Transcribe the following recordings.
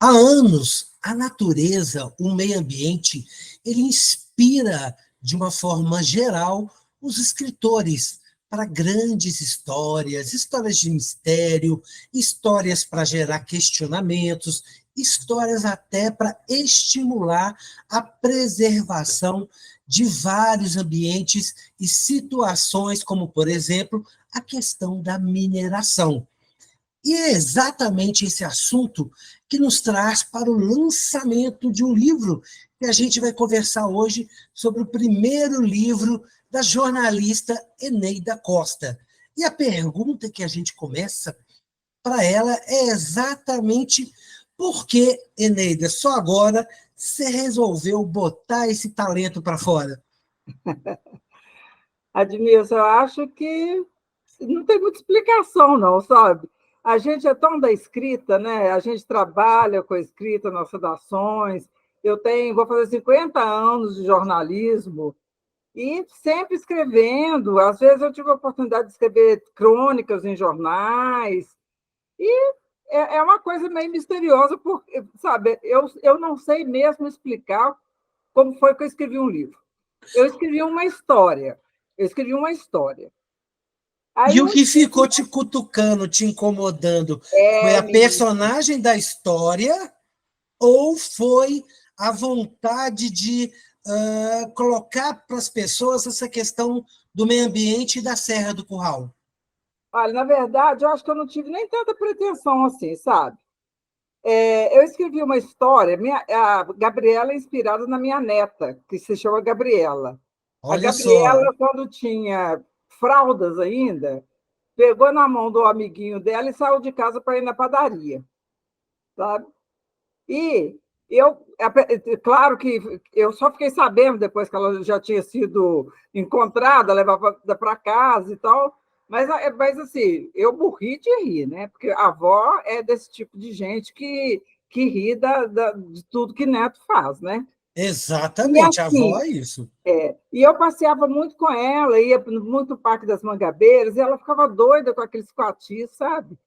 Há anos, a natureza, o meio ambiente, ele inspira, de uma forma geral, os escritores para grandes histórias, histórias de mistério, histórias para gerar questionamentos, histórias até para estimular a preservação de vários ambientes e situações, como, por exemplo, a questão da mineração. E é exatamente esse assunto que nos traz para o lançamento de um livro que a gente vai conversar hoje sobre o primeiro livro da jornalista Eneida Costa. E a pergunta que a gente começa para ela é exatamente por que, Eneida, só agora você resolveu botar esse talento para fora? Admilson, eu acho que não tem muita explicação, não, sabe? A gente é tão da escrita, né? A gente trabalha com a escrita nas redações. Vou fazer 50 anos de jornalismo e sempre escrevendo. Às vezes eu tive a oportunidade de escrever crônicas em jornais. E é uma coisa meio misteriosa, porque, sabe, eu não sei mesmo explicar como foi que eu escrevi um livro. Eu escrevi uma história. Eu escrevi uma história. E Aí o um que dia, ficou te cutucando, te incomodando, foi a menino, personagem da história ou foi a vontade de colocar para as pessoas essa questão do meio ambiente e da Serra do Curral? olha, na verdade, eu acho que eu não tive nem tanta pretensão assim, sabe? Eu escrevi uma história, a Gabriela é inspirada na minha neta, que se chama Gabriela. A Olha só, Gabriela, quando tinha fraldas ainda, pegou na mão do amiguinho dela e saiu de casa para ir na padaria, sabe? E claro que eu só fiquei sabendo depois que ela já tinha sido encontrada, levada para casa e tal, mas assim, eu morri de rir, né? Porque a avó é desse tipo de gente que ri de tudo que neto faz, né? E exatamente, a avó assim, é isso. e eu passeava muito com ela, ia muito no Parque das Mangabeiras, e ela ficava doida com aqueles coatis, sabe?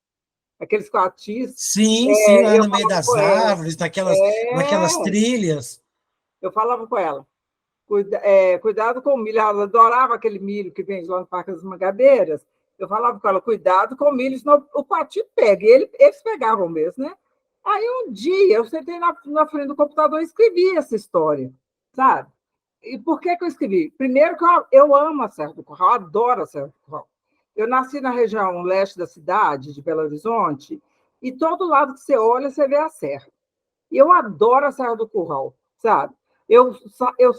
Aqueles coatis. Sim, sim, lá Eu no meio falava das com ela, árvores, naquelas é, trilhas. eu falava com ela, cuidado com o milho. Ela adorava aquele milho que vende lá no Parque das Mangabeiras. Eu falava com ela, cuidado com o milho, senão o patinho pega. Eles pegavam mesmo, né? Aí um dia eu sentei na frente do computador e escrevi essa história, sabe? E por que eu escrevi? Primeiro que eu amo a Serra do Curral, adoro a Serra do Curral. Eu nasci na região leste da cidade, de Belo Horizonte, e todo lado que você olha, você vê a serra. E eu adoro a Serra do Curral, sabe? Eu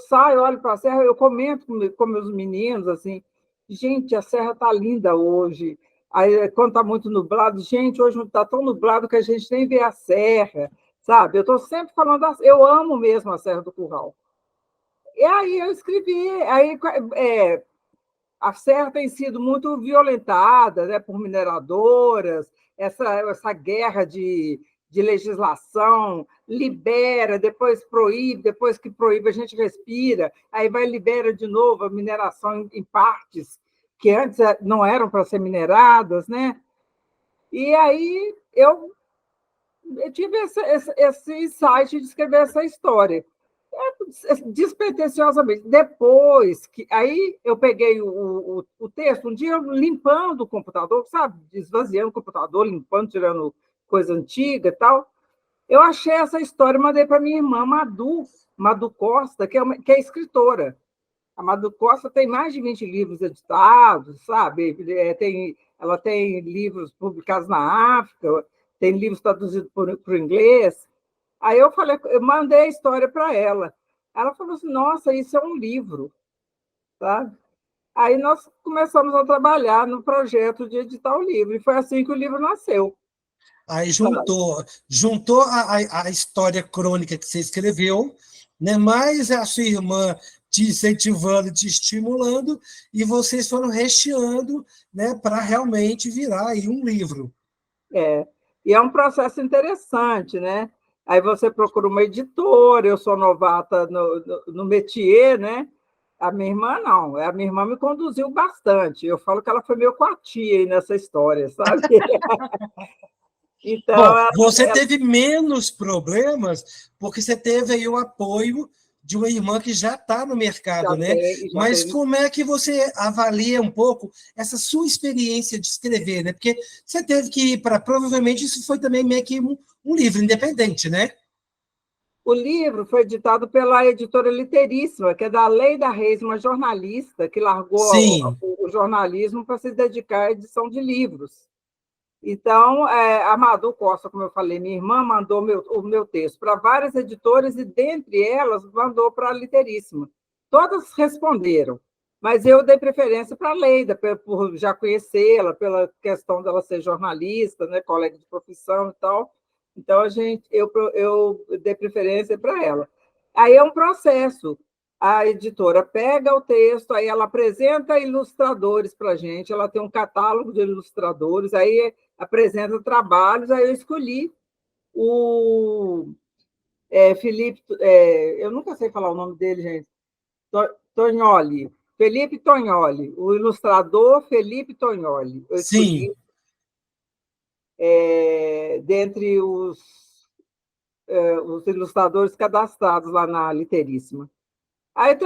saio, olho para a serra, eu comento com meus meninos, assim, gente, a serra está linda hoje. Aí, quando está muito nublado, gente, hoje está tão nublado que a gente nem vê a serra, sabe? Eu estou sempre falando, eu amo mesmo a Serra do Curral. E aí eu escrevi, a serra tem sido muito violentada, né, por mineradoras, essa guerra de legislação, libera, depois proíbe, depois que proíbe a gente respira, aí vai libera de novo a mineração em partes que antes não eram para ser mineradas, né? E aí eu tive esse insight de escrever essa história despretensiosamente. Depois que aí eu peguei o texto, um dia limpando o computador, sabe? Esvaziando o computador, limpando, tirando coisa antiga e tal. Eu achei essa história e mandei para minha irmã, Madu Costa, que é escritora. A Madu Costa tem mais de 20 livros editados, sabe? Ela tem livros publicados na África, tem livros traduzidos para o inglês. Aí eu mandei a história para ela. Ela falou assim: Nossa, isso é um livro, tá? Aí nós começamos a trabalhar no projeto de editar o livro, e foi assim que o livro nasceu. Aí juntou a história crônica que você escreveu, né? Mais a sua irmã te incentivando, te estimulando, e vocês foram recheando, né, para realmente virar aí um livro. É. E é um processo interessante, né? Aí você procura uma editora, eu sou novata no métier, né? A minha irmã não, a minha irmã me conduziu bastante. Eu falo que ela foi meu coatia aí nessa história, sabe? Então, Bom, você teve menos problemas porque você teve aí o apoio de uma irmã que já está no mercado, né? já Mas tem. como é que você avalia um pouco essa sua experiência de escrever, né? Porque você teve que ir para... Provavelmente isso foi também meio que um livro independente, né? O livro foi editado pela editora Literíssima, que é da Leida Reis, uma jornalista que largou Sim, o jornalismo para se dedicar à edição de livros. Então, a Madu Costa, como eu falei, minha irmã mandou o meu texto para várias editoras e, dentre elas, mandou para a Literíssima. Todas responderam, mas eu dei preferência para a Leida, por já conhecê-la, pela questão dela ser jornalista, né, colega de profissão e tal. Então, eu dei preferência para ela. Aí é um processo. A editora pega o texto, aí ela apresenta ilustradores para a gente, ela tem um catálogo de ilustradores, aí apresenta trabalhos, aí eu escolhi o Felipe, eu nunca sei falar o nome dele, gente, Tognoli, Felipe Tognoli, o ilustrador Felipe Tognoli. Eu sim. escolhi dentre os ilustradores cadastrados lá na Literíssima. Aí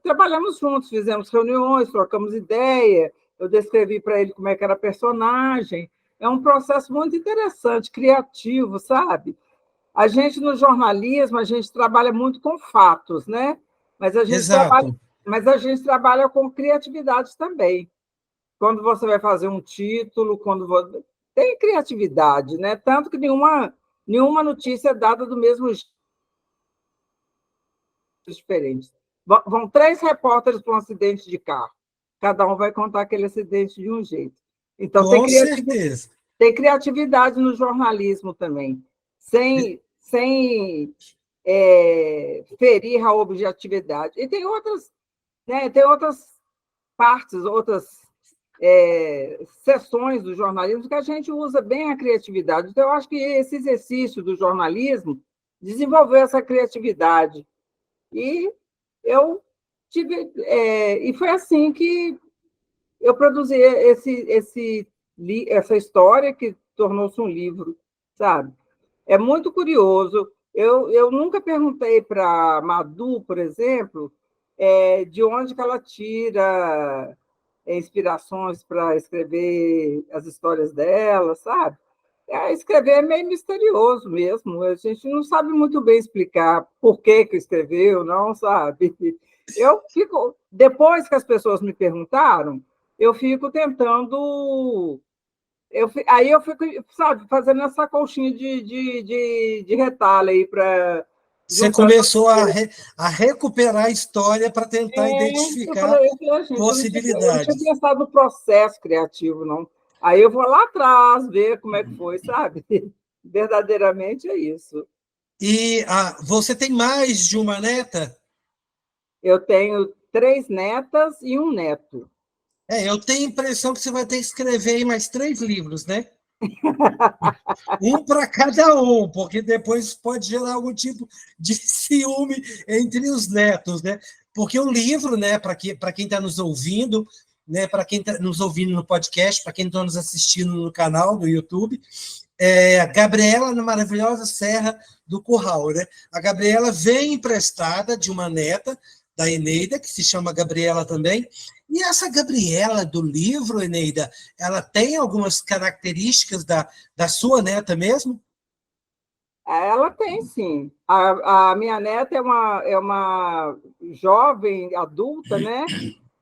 trabalhamos juntos, fizemos reuniões, trocamos ideia, eu descrevi para ele como é que era a personagem. É um processo muito interessante, criativo, sabe? A gente, no jornalismo, a gente trabalha muito com fatos, né? Mas a gente trabalha, Exato. mas a gente trabalha com criatividade também. Quando você vai fazer um título, tem criatividade, né? Tanto que nenhuma notícia é dada do mesmo jeito, diferente. Vão três repórteres para um acidente de carro. Cada um vai contar aquele acidente de um jeito. Então, Com certeza. tem criatividade no jornalismo também, sem ferir a objetividade. E tem outras, né, tem outras partes, outras seções do jornalismo que a gente usa bem a criatividade. Então, eu acho que esse exercício do jornalismo desenvolveu essa criatividade. E eu tive. E foi assim que eu produzi essa história que tornou-se um livro, sabe? É muito curioso. Eu nunca perguntei para a Madu, por exemplo, de onde que ela tira inspirações para escrever as histórias dela, sabe? Escrever é meio misterioso mesmo. A gente não sabe muito bem explicar por que escreveu, não sabe? Eu fico, depois que as pessoas me perguntaram, eu fico tentando. Aí eu fico, sabe, fazendo essa colchinha de retalho aí para Você juntando. começou a recuperar a história para tentar identificar Eu falei, gente, eu não tinha possibilidades. pensado no processo criativo, não. Aí eu vou lá atrás ver como é que foi, sabe? Verdadeiramente é isso. E você tem mais de uma neta? Eu tenho três netas e um neto. Eu tenho a impressão que você vai ter que escrever aí mais 3 livros, né? Um para cada um, porque depois pode gerar algum tipo de ciúme entre os netos, né? Porque o livro, né, para quem está nos ouvindo, né, para quem está nos ouvindo no podcast, para quem está nos assistindo no canal do YouTube, Gabriela na Maravilhosa Serra do Curral, né? A Gabriela vem emprestada de uma neta da Eneida, que se chama Gabriela também. E essa Gabriela do livro, Eneida, ela tem algumas características da sua neta mesmo? Ela tem, sim. A minha neta é uma jovem adulta, né?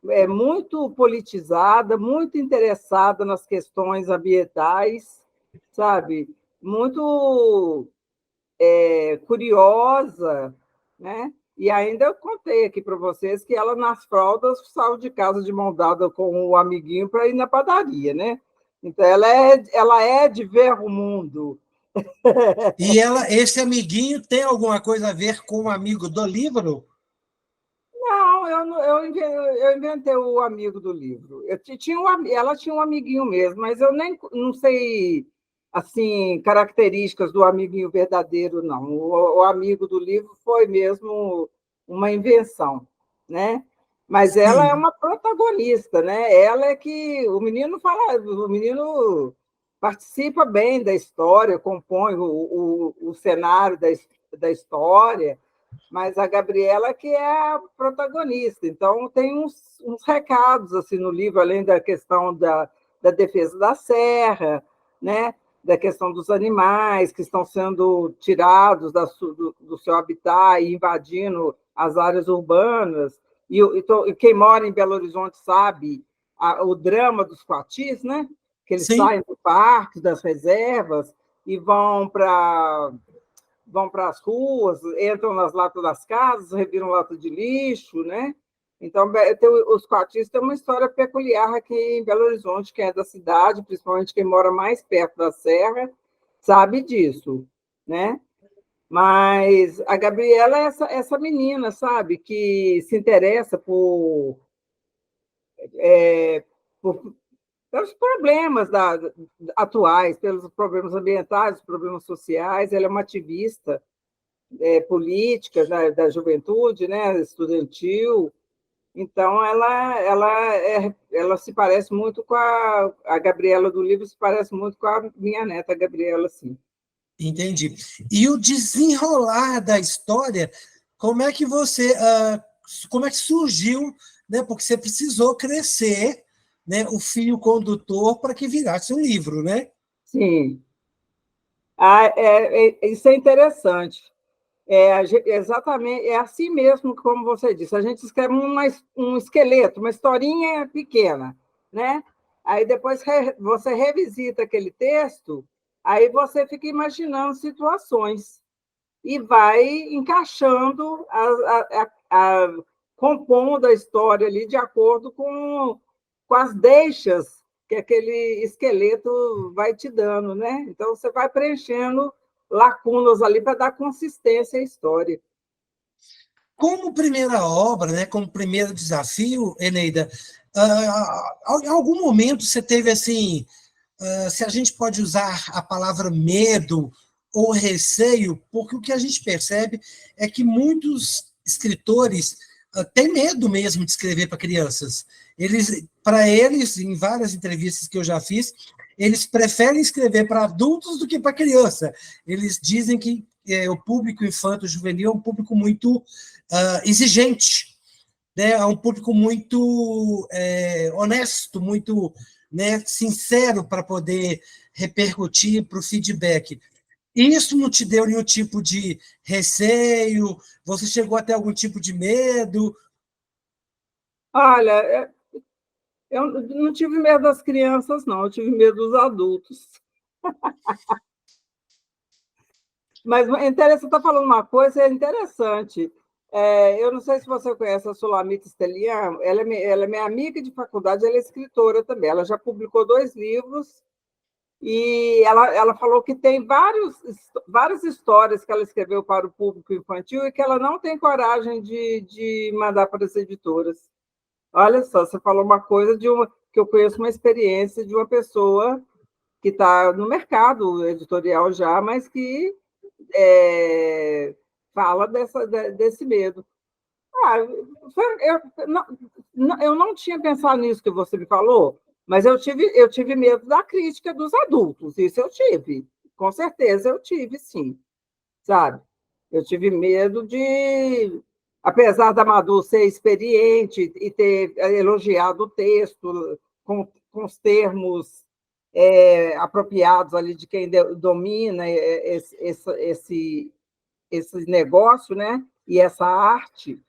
É muito politizada, muito interessada nas questões ambientais, sabe? Muito curiosa, né? E ainda eu contei aqui para vocês que ela, nas fraldas, saiu de casa de mão dada com o amiguinho para ir na padaria, né? Então, ela é de ver o mundo. E esse amiguinho tem alguma coisa a ver com o amigo do livro? Não, eu inventei o amigo do livro. Ela tinha um amiguinho mesmo, mas eu nem não sei assim características do amiguinho verdadeiro, não. O amigo do livro foi mesmo uma invenção, né? Mas ela é Sim. uma protagonista, né? Ela é que o menino fala, o menino participa bem da história, compõe o cenário da história, mas a Gabriela que é a protagonista. Então, tem uns recados assim no livro, além da questão da defesa da serra, né? Da questão dos animais que estão sendo tirados do seu habitat e invadindo as áreas urbanas. E quem mora em Belo Horizonte sabe o drama dos coatis, né? Que eles Sim, saem do parque, das reservas, e vão para as ruas, entram nas latas das casas, reviram lata de lixo, né? Então, os coatis têm uma história peculiar aqui em Belo Horizonte, quem é da cidade, principalmente quem mora mais perto da serra, sabe disso, né? Mas a Gabriela é essa menina, sabe, que se interessa por pelos problemas atuais, pelos problemas ambientais, problemas sociais. Ela é uma ativista política da juventude, né, estudantil. Então, ela se parece muito com a Gabriela do livro, se parece muito com a minha neta, a Gabriela, sim. entendi. E o desenrolar da história, como é que você, como é que surgiu, né? Porque você precisou crescer, né, o fio condutor para que virasse um livro, né? Sim. Isso é interessante. Exatamente, é assim mesmo como você disse. A gente escreve um esqueleto, uma historinha pequena, né? Aí depois você revisita aquele texto, aí você fica imaginando situações e vai encaixando, compondo a história ali de acordo com as deixas que aquele esqueleto vai te dando, né? Então, você vai preenchendo lacunas ali para dar consistência à história. Como primeira obra, né, como primeiro desafio, Eneida, em algum momento você teve assim, se a gente pode usar a palavra medo ou receio, porque o que a gente percebe é que muitos escritores têm medo mesmo de escrever para crianças. Para eles, em várias entrevistas que eu já fiz, eles preferem escrever para adultos do que para criança. Eles dizem que o público infanto-juvenil é um público muito exigente, né? É um público muito honesto, muito, né, sincero para poder repercutir para o feedback. Isso não te deu nenhum tipo de receio? Você chegou a ter algum tipo de medo? Olha, eu não tive medo das crianças, não, eu tive medo dos adultos. Mas é interessante, você está falando uma coisa interessante. Eu não sei se você conhece a Sulamita Stelian, ela é minha amiga de faculdade, ela é escritora também. Ela já publicou 2 livros e ela falou que tem várias histórias que ela escreveu para o público infantil e que ela não tem coragem de mandar para as editoras. Olha só, você falou uma coisa que eu conheço uma experiência de uma pessoa que está no mercado editorial já, mas que fala desse medo. Eu não tinha pensado nisso que você me falou, mas eu tive medo da crítica dos adultos, isso eu tive, com certeza eu tive, sim, sabe? Eu tive medo apesar da Madu ser experiente e ter elogiado o texto com os termos apropriados ali de quem domina esse negócio, né? E essa arte,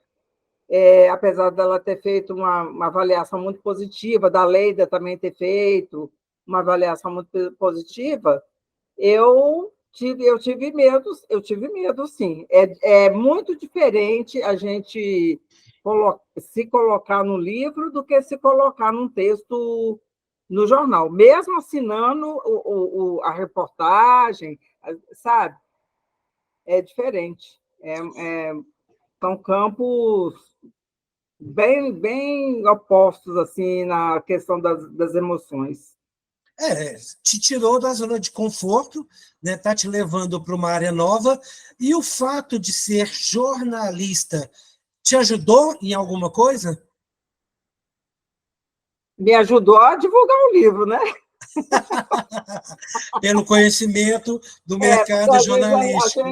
apesar dela ter feito uma avaliação muito positiva, da Leida também ter feito uma avaliação muito positiva, eu tive medo, sim. É muito diferente a gente se colocar no livro do que se colocar num texto no jornal, mesmo assinando a reportagem, sabe? É diferente. São campos bem opostos assim na questão das emoções. Te tirou da zona de conforto, né? Tá te levando para uma área nova, e o fato de ser jornalista te ajudou em alguma coisa? Me ajudou a divulgar o livro, né? Pelo conhecimento do Porque mercado às vezes jornalístico.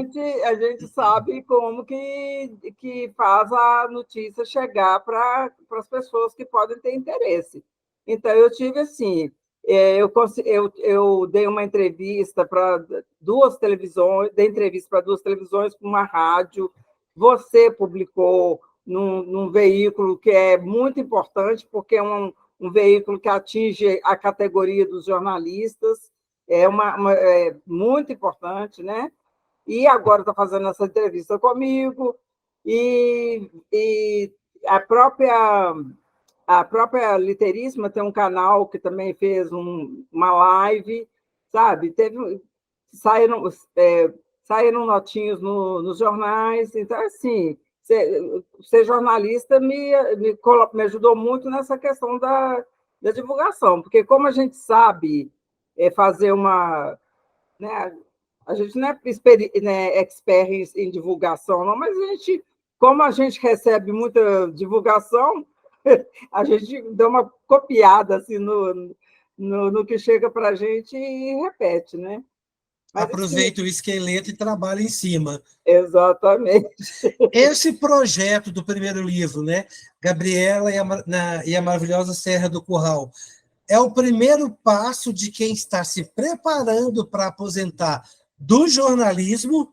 a gente sabe como que faz a notícia chegar para as pessoas que podem ter interesse. Então, eu tive assim, eu dei uma entrevista para duas televisões, dei entrevista para duas televisões, para uma rádio, você publicou num veículo que é muito importante, porque é um veículo que atinge a categoria dos jornalistas, é muito importante, né? E agora está fazendo essa entrevista comigo, e a própria Literíssima tem um canal que também fez uma live, sabe? Saíram, saíram notinhos nos jornais, então, assim, ser jornalista me ajudou muito nessa questão da divulgação, porque como a gente sabe fazer uma, né, a gente não é expert em divulgação, não, mas como a gente recebe muita divulgação, a gente dá uma copiada assim, no que chega para a gente e repete, né? Mas, assim, Aproveita o esqueleto e trabalha em cima. exatamente. Esse projeto do primeiro livro, né, Gabriela e a Maravilhosa Serra do Curral, é o primeiro passo de quem está se preparando para aposentar do jornalismo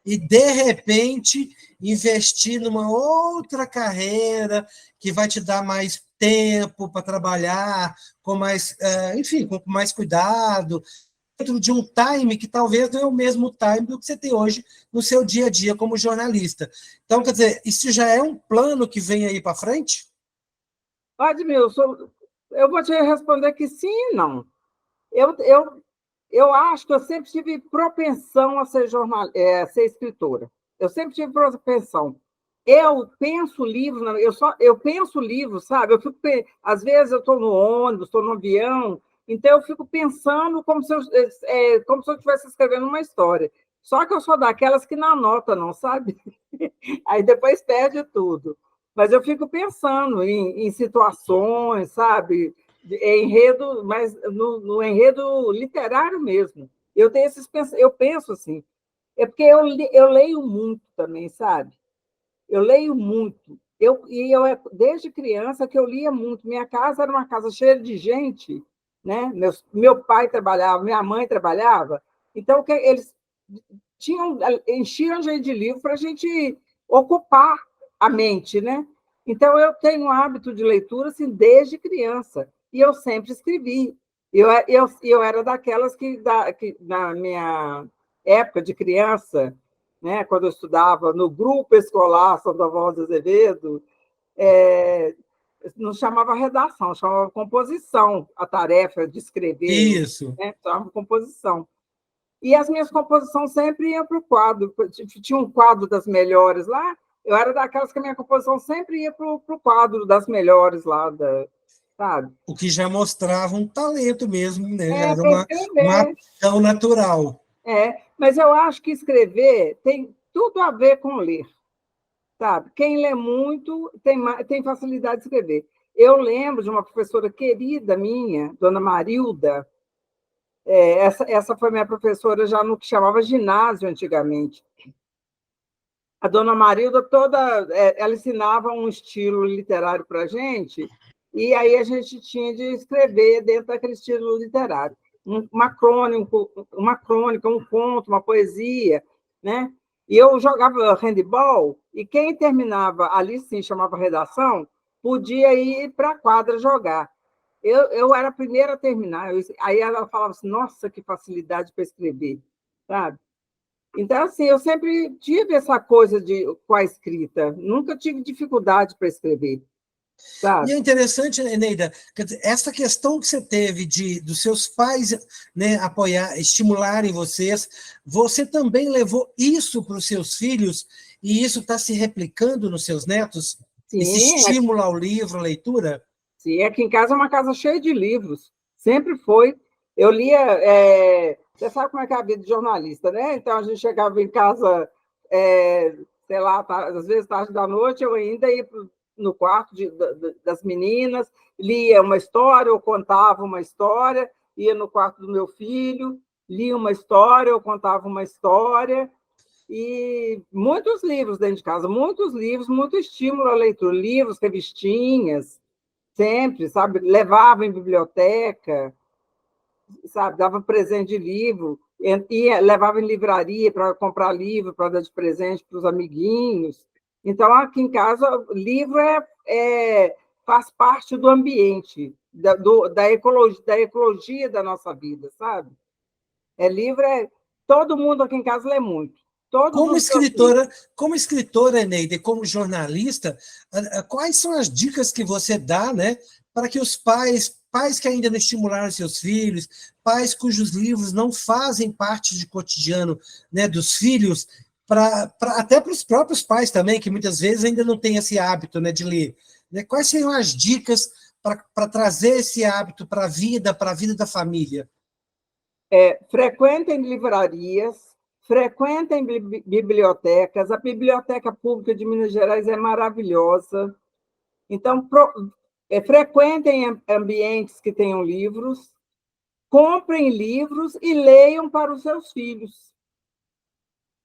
e, de repente, investir numa outra carreira que vai te dar mais tempo para trabalhar, com mais, enfim, com mais cuidado, dentro de um time que talvez não é o mesmo time do que você tem hoje no seu dia a dia como jornalista. Então, quer dizer, isso já é um plano que vem aí para frente? Admilson, eu vou te responder que sim e não. Eu acho que eu sempre tive propensão a ser escritora. Eu sempre tive propensão. Eu penso livro, eu penso livro, sabe? Às vezes eu estou no ônibus, estou no avião, então eu fico pensando como se eu estivesse escrevendo uma história. Só que eu sou daquelas que não anota, não, sabe? Aí depois perde tudo. Mas eu fico pensando em situações, sabe? Enredo, mas no enredo literário mesmo. Eu penso assim. É porque eu leio muito também, sabe? Eu leio muito. Desde criança que eu lia muito. Minha casa era uma casa cheia de gente, né? Meu pai trabalhava, minha mãe trabalhava, então eles enchiam a gente de livro para a gente ocupar a mente, né? Então eu tenho um hábito de leitura assim desde criança e eu sempre escrevi. Eu era daquelas que na minha época de criança, né, quando eu estudava no grupo escolar Sandoval de Azevedo, é, não chamava redação, chamava composição, a tarefa de escrever, Isso. né, chamava composição. E as minhas composições sempre iam para o quadro. Tinha um quadro das melhores lá, eu era daquelas que a minha composição sempre ia para o quadro das melhores lá, sabe? O que já mostrava um talento mesmo, né? Já era Para uma escrever. aptidão natural. Mas eu acho que escrever tem tudo a ver com ler, sabe? Quem lê muito tem facilidade de escrever. Eu lembro de uma professora querida minha, dona Marilda, essa foi minha professora já no que chamava ginásio antigamente. A dona Marilda ela ensinava um estilo literário para a gente, e aí a gente tinha de escrever dentro daquele estilo literário. Uma crônica, um conto, uma poesia, né? E eu jogava handball, e quem terminava, ali sim chamava redação, podia ir para a quadra jogar. Eu era a primeira a terminar, aí ela falava assim, nossa, que facilidade para escrever, sabe? Então, assim, eu sempre tive essa coisa com a escrita, nunca tive dificuldade para escrever, E sabe? é interessante, Eneida, quer dizer, essa questão que você teve dos seus pais, né, apoiar, estimularem vocês, você também levou isso para os seus filhos e isso está se replicando nos seus netos? Esse Sim, estímulo ao livro, à leitura? sim, aqui em casa é uma casa cheia de livros, sempre foi. Eu lia, você sabe como é que é a vida de jornalista, né? Então a gente chegava em casa, sei lá, às vezes tarde da noite, eu ainda ia no quarto das meninas, lia uma história ou contava uma história, ia no quarto do meu filho, lia uma história, eu contava uma história, e muitos livros dentro de casa, muitos livros, muito estímulo à leitura, livros, revistinhas, sempre, sabe? Levava em biblioteca, sabe? Dava presente de livro, ia, levava em livraria para comprar livro, para dar de presente para os amiguinhos. Então, aqui em casa, livro faz parte do ambiente, da ecologia da nossa vida, sabe? Livro todo mundo aqui em casa lê muito. Todos Como os meus filhos. escritora, como escritora, Eneida, e como jornalista, quais são as dicas que você dá, né, para que os pais que ainda não estimularam seus filhos, pais cujos livros não fazem parte do cotidiano, né, dos filhos, até para os próprios pais também, que muitas vezes ainda não têm esse hábito, né, de ler, né? Quais seriam as dicas para trazer esse hábito para a vida da família? Frequentem livrarias, frequentem bibliotecas. A Biblioteca Pública de Minas Gerais é maravilhosa. Então, frequentem ambientes que tenham livros, comprem livros e leiam para os seus filhos.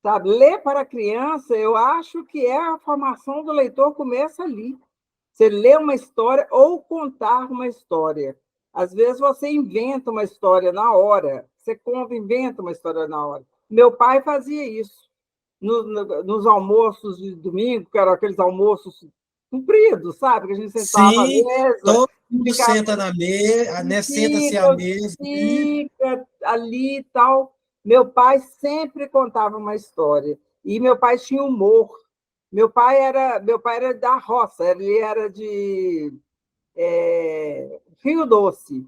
Sabe? Ler para a criança, eu acho que a formação do leitor começa ali. Você lê uma história ou contar uma história. Às vezes você inventa uma história na hora. Você conta, inventa uma história na hora. Meu pai fazia isso. Nos almoços de domingo, que eram aqueles almoços compridos, sabe? Que a gente sentava à Sim, mesa, todo mundo ficava, senta na mesa, né? Senta-se à fica, mesa e fica ali e tal. Meu pai sempre contava uma história. E meu pai tinha humor. Meu pai era da roça, ele era de Rio Doce.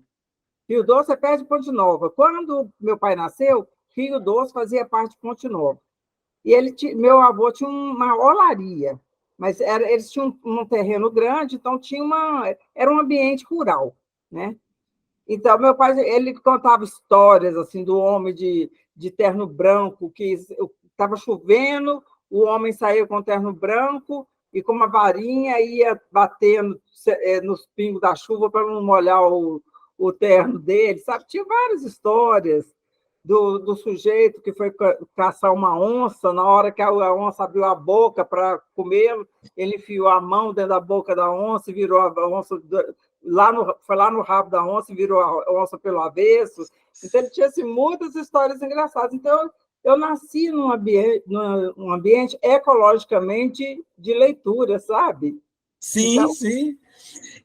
Rio Doce é perto de Ponte Nova. Quando meu pai nasceu, Rio Doce fazia parte de Ponte Nova. E meu avô tinha uma olaria, mas eles tinham um terreno grande, então era um ambiente rural, né? Então, meu pai, ele contava histórias assim do homem de terno branco, que estava chovendo, o homem saía com terno branco e com uma varinha ia batendo nos pingos da chuva para não molhar o terno dele, sabe? Tinha várias histórias do sujeito que foi caçar uma onça, na hora que a onça abriu a boca para comê-lo, ele enfiou a mão dentro da boca da onça e virou a onça foi lá no rabo da onça e virou a onça pelo avesso. Então, ele tinha assim, muitas histórias engraçadas. Então, eu nasci num ambiente ecologicamente de leitura, sabe? sim, Então, sim. é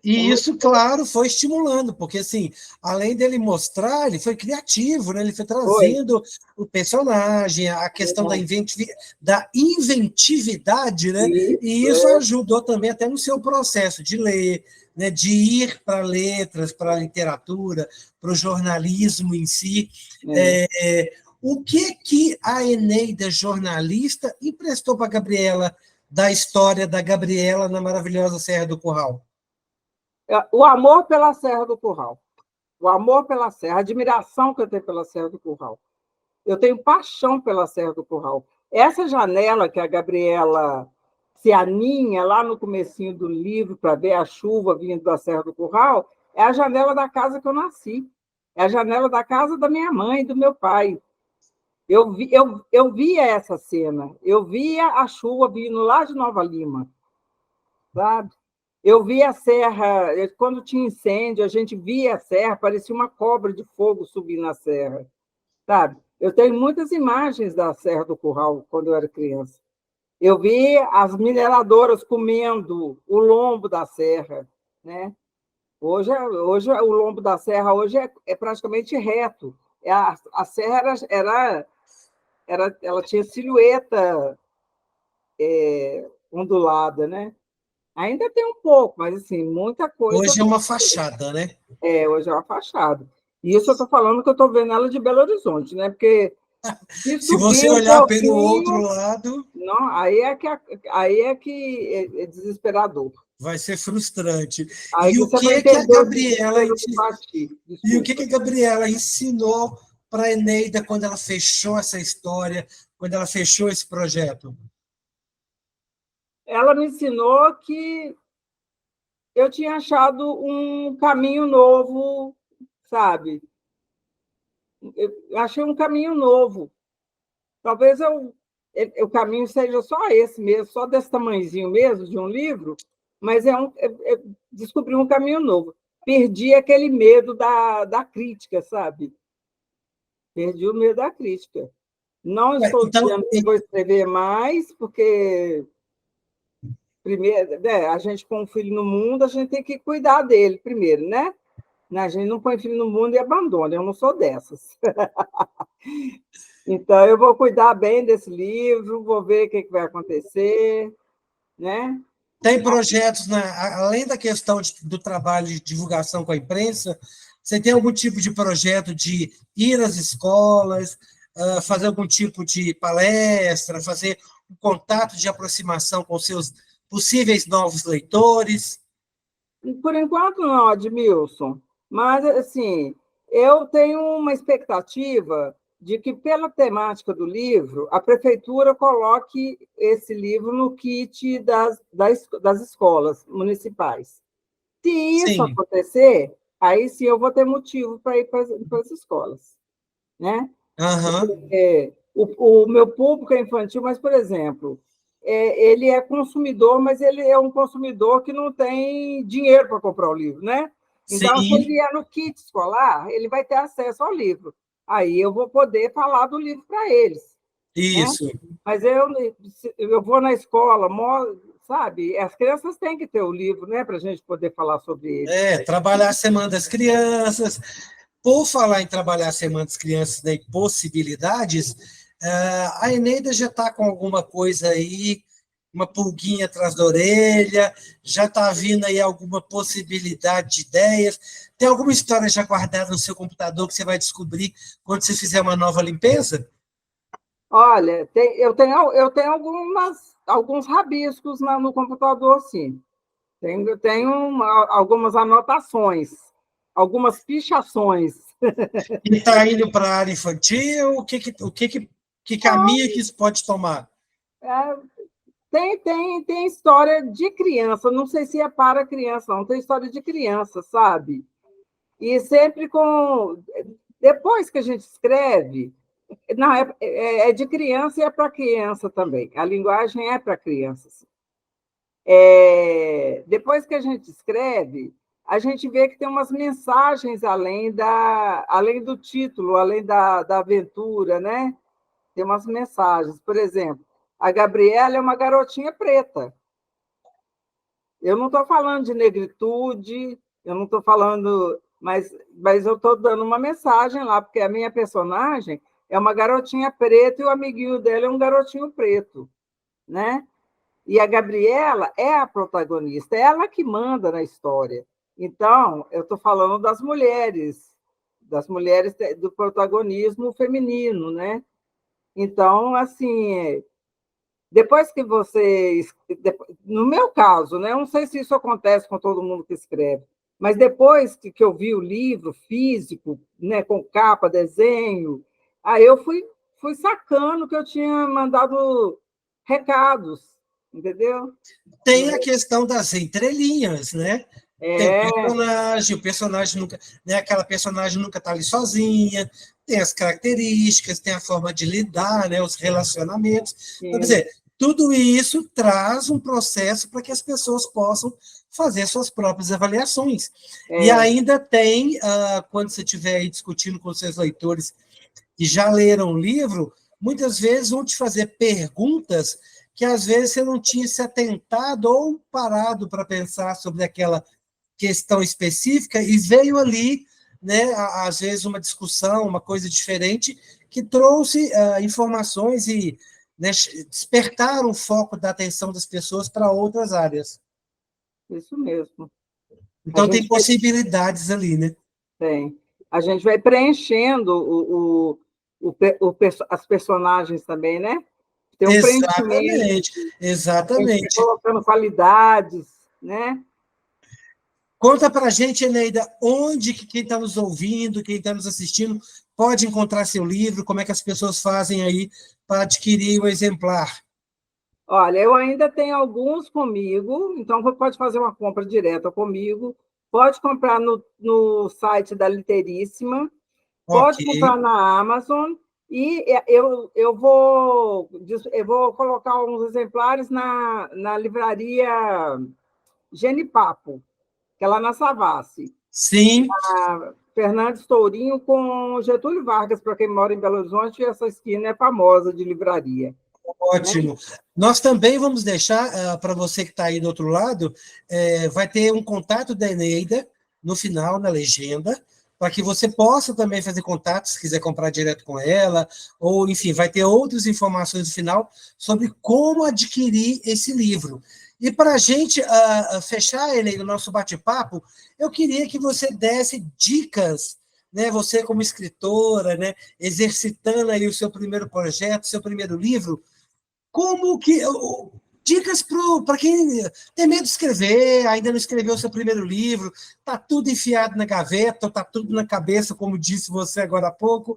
E muito isso, claro, foi estimulando, porque assim, além dele mostrar, ele foi criativo, né? Ele foi foi. trazendo o personagem, a questão da inventividade, né? E Isso, isso ajudou também até no seu processo de ler, né? De ir para letras, para a literatura, para o jornalismo em si. é. O que a Eneida, jornalista, emprestou para a Gabriela da história da Gabriela na maravilhosa Serra do Curral? O amor pela Serra do Curral. O amor pela Serra, a admiração que eu tenho pela Serra do Curral. Eu tenho paixão pela Serra do Curral. Essa janela que a Gabriela se aninha lá no comecinho do livro para ver a chuva vindo da Serra do Curral, é a janela da casa que eu nasci. É a janela da casa da minha mãe e do meu pai. Eu via essa cena. Eu via a chuva vindo lá de Nova Lima, sabe? Eu via a serra, quando tinha incêndio, a gente via a serra, parecia uma cobra de fogo subindo na serra, sabe? Eu tenho muitas imagens da Serra do Curral quando eu era criança. Eu vi as mineradoras comendo o lombo da serra, né? Hoje o lombo da serra hoje é praticamente reto. A serra ela tinha silhueta ondulada, né? Ainda tem um pouco, mas assim, muita coisa. Hoje é uma fachada, né? Hoje é uma fachada. E isso eu estou falando que eu estou vendo ela de Belo Horizonte, né? Porque se Se você subir um olhar pelo outro pouquinho, lado, não, aí é que é desesperador. vai ser frustrante. Aí E que o você vai que que a entender o Gabriela desespero do Pati. e o que que Desculpa. a Gabriela ensinou para a Eneida quando ela fechou essa história, quando ela fechou esse projeto? Ela me ensinou que eu tinha achado um caminho novo, sabe? eu achei um caminho novo. Talvez o caminho seja só esse mesmo, só desse tamanhozinho mesmo, de um livro, mas descobri um caminho novo. Perdi aquele medo da crítica, sabe? Perdi o medo da crítica. Não estou Então, dizendo que vou escrever mais, porque primeiro, né, a gente com um filho no mundo, a gente tem que cuidar dele primeiro, né? A gente não põe filho no mundo e abandona, eu não sou dessas. Então, eu vou cuidar bem desse livro, vou ver o que vai acontecer, né? tem projetos, além da questão do trabalho de divulgação com a imprensa, você tem algum tipo de projeto de ir às escolas, fazer algum tipo de palestra, fazer um contato de aproximação com seus possíveis novos leitores? Por enquanto, não, Admilson. Mas, assim, eu tenho uma expectativa de que, pela temática do livro, a prefeitura coloque esse livro no kit das escolas municipais. Se isso Sim. acontecer, aí sim eu vou ter motivo para ir para as escolas, né? Aham. O meu público é infantil, mas, por exemplo, ele é consumidor, mas ele é um consumidor que não tem dinheiro para comprar o livro, né? Então, se ele Sim, vier no kit escolar, ele vai ter acesso ao livro. Aí eu vou poder falar do livro para eles, né? isso. Mas eu vou na escola, sabe? As crianças têm que ter o livro, né, para a gente poder falar sobre ele. Trabalhar a Semana das Crianças. Por falar em trabalhar a Semana das Crianças, né, e possibilidades, a Eneida já está com alguma coisa aí, uma pulguinha atrás da orelha, já está vindo aí alguma possibilidade de ideias. Tem alguma história já guardada no seu computador que você vai descobrir quando você fizer uma nova limpeza? Olha, eu tenho alguns rabiscos no computador, sim. Tenho algumas anotações, algumas pichações. E está indo para a área infantil? Que caminho que isso pode tomar? É, tem história de criança, não sei se é para criança, não, tem história de criança, sabe? E sempre com. Depois que a gente escreve, não, é de criança e é para criança também. A linguagem é para crianças. Depois que a gente escreve, a gente vê que tem umas mensagens além do título, além da aventura, né? Tem umas mensagens. Por exemplo, a Gabriela é uma garotinha preta. Eu não estou falando de negritude, eu não estou falando, mas eu estou dando uma mensagem lá, porque a minha personagem é uma garotinha preta e o amiguinho dela é um garotinho preto, né? E a Gabriela é a protagonista, é ela que manda na história. Então, eu estou falando das mulheres do protagonismo feminino, né? Então, assim, depois que você. No meu caso, né? Eu não sei se isso acontece com todo mundo que escreve, mas depois que eu vi o livro físico, né, com capa, desenho, aí eu fui sacando que eu tinha mandado recados, entendeu? Tem a questão das entrelinhas, né? Tem É, o personagem nunca, né, aquela personagem nunca está ali sozinha, tem as características, tem a forma de lidar, né, os relacionamentos. Então, quer sim, dizer, tudo isso traz um processo para que as pessoas possam fazer suas próprias avaliações. E é, ainda tem, quando você estiver aí discutindo com seus leitores que já leram o livro, muitas vezes vão te fazer perguntas que às vezes você não tinha se atentado ou parado para pensar sobre aquela questão específica e veio ali, né, às vezes uma discussão, uma coisa diferente que trouxe informações e, né, despertaram o foco da atenção das pessoas para outras áreas. isso mesmo. A Então tem gente vai, possibilidades ali, né? tem. A gente vai preenchendo as personagens também, né? Tem um preenchimento, Exatamente, a gente vai exatamente. colocando qualidades, né? Conta para a gente, Eneida, onde que quem está nos ouvindo, quem está nos assistindo, pode encontrar seu livro, como é que as pessoas fazem aí para adquirir o exemplar. Olha, eu ainda tenho alguns comigo, então você pode fazer uma compra direta comigo, pode comprar no site da Literíssima, Ok. Pode comprar na Amazon e eu vou colocar uns exemplares na livraria Genipapo, que é lá na Savassi. Sim, Fernandes Tourinho com Getúlio Vargas, para quem mora em Belo Horizonte, essa esquina é famosa de livraria. Né? ótimo. Nós também vamos deixar, para você que está aí do outro lado, vai ter um contato da Eneida no final, na legenda, para que você possa também fazer contato, se quiser comprar direto com ela, ou, enfim, vai ter outras informações no final sobre como adquirir esse livro. E para a gente fechar, Eneida, o nosso bate-papo, eu queria que você desse dicas, né, você como escritora, né, exercitando aí o seu primeiro projeto, seu primeiro livro, como que. Dicas para quem tem medo de escrever, ainda não escreveu o seu primeiro livro, está tudo enfiado na gaveta, está tudo na cabeça, como disse você agora há pouco.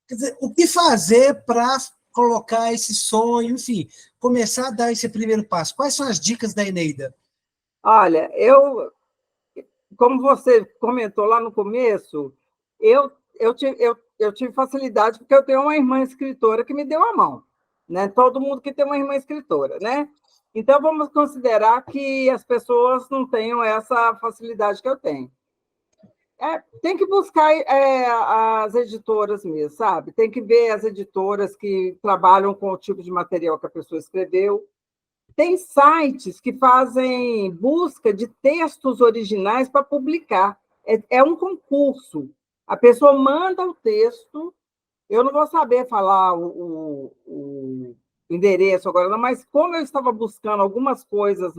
Quer dizer, o que fazer para colocar esse sonho, enfim, começar a dar esse primeiro passo? Quais são as dicas da Eneida? Olha, como você comentou lá no começo, eu tive facilidade porque eu tenho uma irmã escritora que me deu a mão, né? Todo mundo que tem uma irmã escritora, né? Então vamos considerar que as pessoas não tenham essa facilidade que eu tenho. Tem que buscar as editoras mesmo, sabe? Tem que ver as editoras que trabalham com o tipo de material que a pessoa escreveu. Tem sites que fazem busca de textos originais para publicar. É um concurso. A pessoa manda o texto, eu não vou saber falar o endereço agora, não, mas como eu estava buscando algumas coisas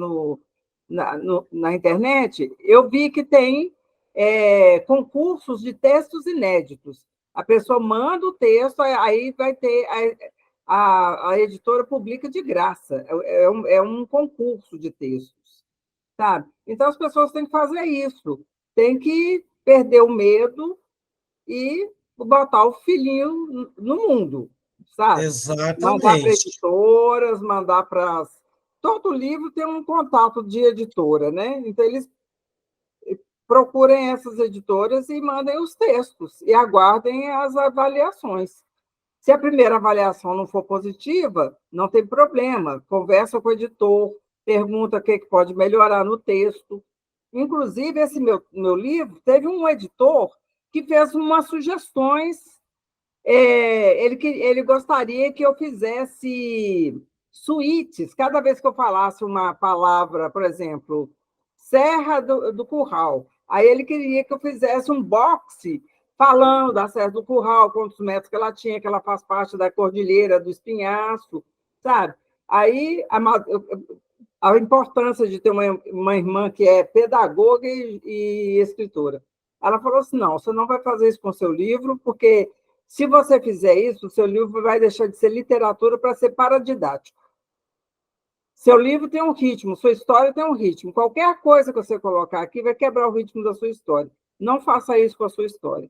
na internet, eu vi que tem concursos de textos inéditos. A pessoa manda o texto, aí vai ter. A editora publica de graça. É um concurso de textos, sabe? Então, as pessoas têm que fazer isso. Tem que perder o medo e botar o filhinho no mundo, sabe? Mandar para Exatamente. editoras, mandar para as... Todo livro tem um contato de editora, né? Então, eles procurem essas editoras e mandem os textos e aguardem as avaliações. Se a primeira avaliação não for positiva, não tem problema. Conversa com o editor, pergunta o que pode melhorar no texto. Inclusive, esse meu livro teve um editor que fez umas sugestões. Ele gostaria que eu fizesse suítes. Cada vez que eu falasse uma palavra, por exemplo, Serra do Curral, aí ele queria que eu fizesse um boxe falando da Serra do Curral, quantos metros que ela faz parte da Cordilheira do Espinhaço, sabe? Aí a importância de ter uma irmã que é pedagoga e escritora. Ela falou assim: não, você não vai fazer isso com o seu livro, porque se você fizer isso, o seu livro vai deixar de ser literatura para ser paradidático. Seu livro tem um ritmo, sua história tem um ritmo. Qualquer coisa que você colocar aqui vai quebrar o ritmo da sua história. Não faça isso com a sua história.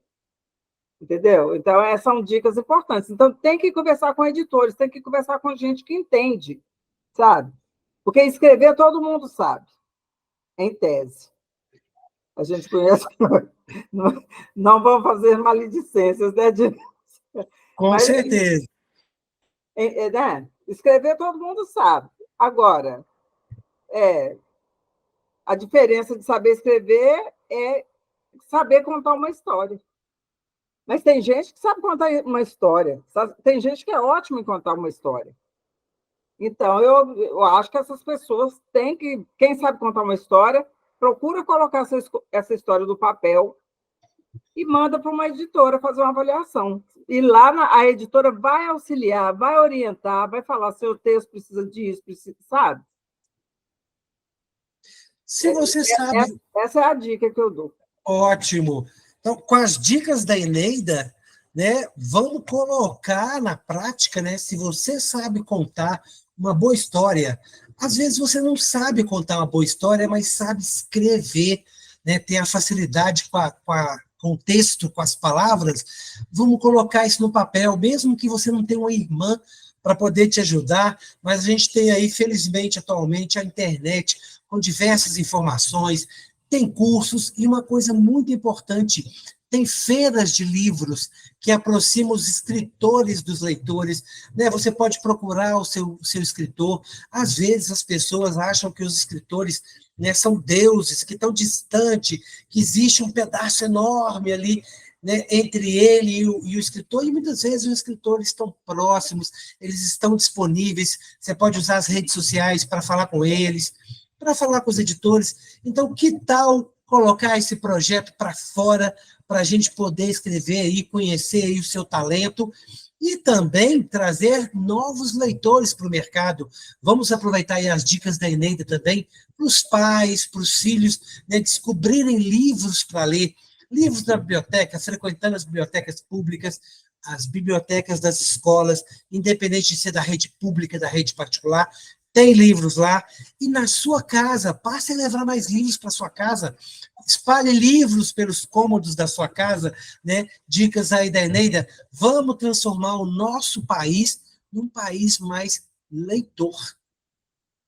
Entendeu? Então, são dicas importantes. Então, tem que conversar com editores, tem que conversar com gente que entende, sabe? Porque escrever todo mundo sabe, em tese. A gente conhece. Não vão fazer maledicências, né? Com Mas, certeza. né? Escrever todo mundo sabe. Agora, a diferença de saber escrever é saber contar uma história. Mas tem gente que sabe contar uma história. Tem gente que é ótima em contar uma história. Então, eu acho que essas pessoas têm que... Quem sabe contar uma história, procura colocar essa história do papel e manda para uma editora fazer uma avaliação. E lá a editora vai auxiliar, vai orientar, vai falar: seu texto precisa disso, sabe? Se você sabe, Essa é a dica que eu dou. ótimo. Então, com as dicas da Eneida, né, vamos colocar na prática, né, se você sabe contar uma boa história. Às vezes você não sabe contar uma boa história, mas sabe escrever, né, tem a facilidade com o texto, com as palavras. Vamos colocar isso no papel, mesmo que você não tenha uma irmã para poder te ajudar, mas a gente tem aí, felizmente, atualmente, a internet com diversas informações, tem cursos, e uma coisa muito importante, tem feiras de livros que aproximam os escritores dos leitores, né? Você pode procurar o seu escritor. Às vezes as pessoas acham que os escritores, né, são deuses, que estão distantes, que existe um pedaço enorme ali, né, entre ele e o escritor, e muitas vezes os escritores estão próximos, eles estão disponíveis, você pode usar as redes sociais para falar com eles, para falar com os editores. Então, que tal colocar esse projeto para fora, para a gente poder escrever e conhecer aí o seu talento, e também trazer novos leitores para o mercado. Vamos aproveitar aí as dicas da Eneida também, para os pais, para os filhos, né, descobrirem livros para ler, livros na biblioteca, frequentando as bibliotecas públicas, as bibliotecas das escolas, independente de ser da rede pública, da rede particular, tem livros lá. E na sua casa, passe a levar mais livros para sua casa, espalhe livros pelos cômodos da sua casa, né? Dicas aí da Eneida. Vamos transformar o nosso país num país mais leitor.